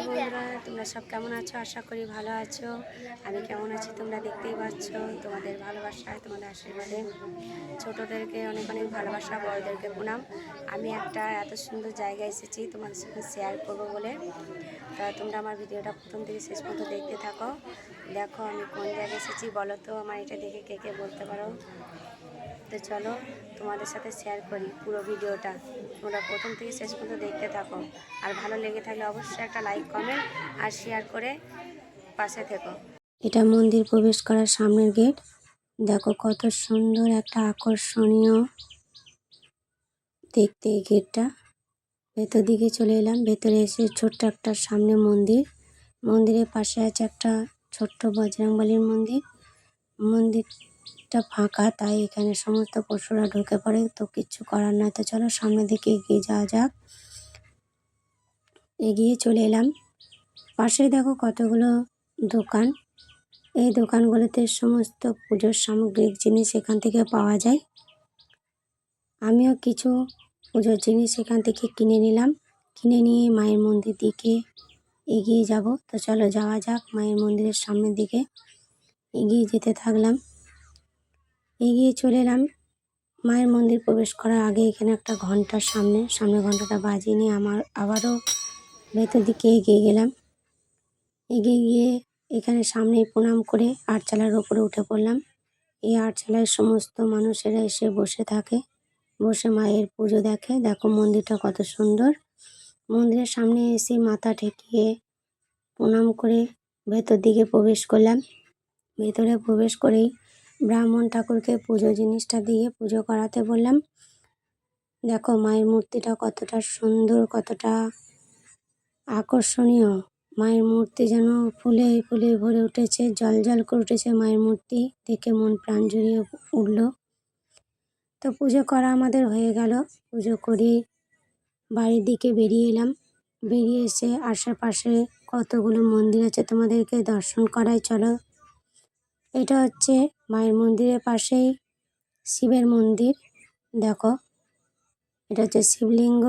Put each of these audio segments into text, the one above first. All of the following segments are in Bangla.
বন্ধুরা, তোমরা সব কেমন আছো? আশা করি ভালো আছো। আমি কেমন আছি তোমরা দেখতেই পাচ্ছ। তোমাদের ভালোবাসায়, তোমাদের আশীর্বাদে ছোটদেরকে অনেক অনেক ভালোবাসা, বড়দেরকে প্রণাম। আমি একটা এত সুন্দর জায়গায় এসেছি তোমাদের সাথে শেয়ার করবো বলে। তা তোমরা আমার ভিডিওটা প্রথম থেকে শেষ পর্যন্ত দেখতে থাকো। দেখো আমি কোন জায়গায় এসেছি বলো তো, আমার এটা দেখে কে কে বলতে পারো। তো চলো তোমাদের সাথে শেয়ার করি পুরো ভিডিওটা। তোমরা প্রথম থেকে শেষ পর্যন্ত দেখতে থাকো। আর ভালো লেগে থাকলে অবশ্যই একটা লাইক, কমেন্ট আর শেয়ার করে পাশে থেকো। এটা মন্দির প্রবেশ করার সামনের গেট। দেখো কত সুন্দর একটা আকর্ষণীয় দেখতে এই গেটটা। ভেতর দিকে চলে এলাম। ভেতরে এসে ছোট্ট একটা সামনে মন্দির। মন্দিরের পাশে আছে একটা ছোট্ট বজরংবলীর মন্দির। মন্দিরটা ফাঁকা, তাই এখানে সমস্ত পশুরা ঢুকে পড়ে, তো কিচ্ছু করার নয়। তো চলো সামনের দিকে এগিয়ে যাওয়া যাক। এগিয়ে চলে এলাম। পাশে দেখো কতগুলো দোকান। এই দোকানগুলোতে সমস্ত পুজোর সামগ্রিক জিনিস এখান থেকে পাওয়া যায়। আমিও কিছু পুজোর জিনিস এখান থেকে কিনে নিলাম। কিনে নিয়ে মায়ের মন্দির দিকে এগিয়ে যাব। তো চলো যাওয়া যাক মায়ের মন্দিরের সামনের দিকে। এগিয়ে যেতে থাকলাম। এগিয়ে চলে এলাম। মায়ের মন্দির প্রবেশ করার আগে এখানে একটা ঘন্টার সামনে ঘন্টাটা বাজিয়ে নিয়ে আবারও ভেতর দিকে এগিয়ে গেলাম। এগিয়ে গিয়ে এখানে সামনে প্রণাম করে আটচালার ওপরে উঠে পড়লাম। এই আটচালায় সমস্ত মানুষেরা এসে বসে থাকে, বসে মায়ের পুজো দেখে। দেখো মন্দিরটা কত সুন্দর। মন্দিরের সামনে এসে মাথা ঠেকিয়ে প্রণাম করে ভেতর দিকে প্রবেশ করলাম। ভেতরে প্রবেশ করেই ব্রাহ্মণ ঠাকুরকে পুজো জিনিসটা দিয়ে পুজো করাতে বললাম। দেখো মায়ের মূর্তিটা কতটা সুন্দর, কতটা আকর্ষণীয়। মায়ের মূর্তি যেন ফুলে ফুলে ভরে উঠেছে, জল জল করে উঠেছে মায়ের মূর্তি। দেখে মন প্রাণ জুড়িয়ে উঠল। তো পুজো করা আমাদের হয়ে গেল। পুজো করে বাড়ির দিকে বেরিয়ে এলাম। বেরিয়ে এসে আশেপাশে কতগুলো মন্দির আছে তোমাদেরকে দর্শন করাই। চলো, এটা হচ্ছে মায়ের মন্দিরের পাশেই শিবের মন্দির। দেখো এটা হচ্ছে শিবলিঙ্গ।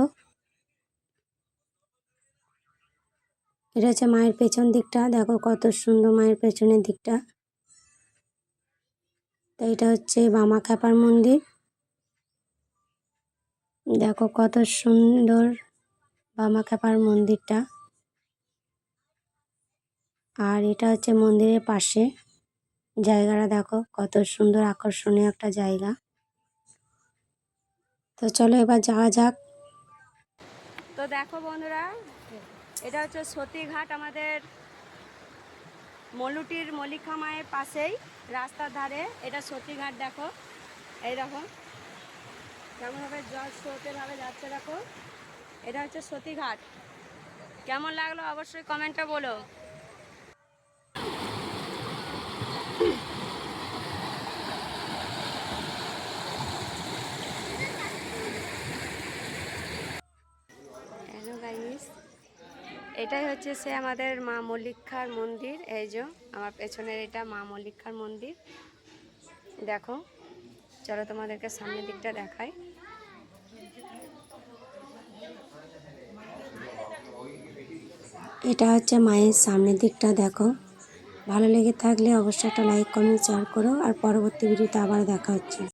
এটা হচ্ছে মায়ের পেছন দিকটা। দেখো কত সুন্দর মায়ের পেছনের দিকটা। তো এটা হচ্ছে বামাখ্যাপার মন্দির। দেখো কত সুন্দর বামাখ্যাপার মন্দিরটা। আর এটা হচ্ছে মন্দিরের পাশে জায়গাটা। দেখো কত সুন্দর আকর্ষণীয় একটা জায়গা। তো চলো এবার যাওয়া যাক। তো দেখো বন্ধুরা, এটা হচ্ছে সতীঘাট, আমাদের মলুটির মল্লিকা মায়ের পাশেই রাস্তার ধারে। এটা সতীঘাট। দেখো এই দেখো কেমনভাবে জল স্রোতেভাবে যাচ্ছে। দেখো এটা হচ্ছে সতীঘাট। কেমন লাগলো অবশ্যই কমেন্টে বলো। হ্যালো গাইস, এটাই হচ্ছে সে আমাদের মা মল্লিকার মন্দির। এই যে আমার পেছনের এটা মা মল্লিকার মন্দির। দেখো চলো তোমাদেরকে সামনের দিকটা দেখাই। এটা হচ্ছে মায়ের সামনের দিকটা। দেখো ভালো লেগে থাকলে অবশ্যই একটা লাইক, কমেন্ট, শেয়ার করো। আর পরবর্তী ভিডিওতে আবার দেখা হচ্ছে।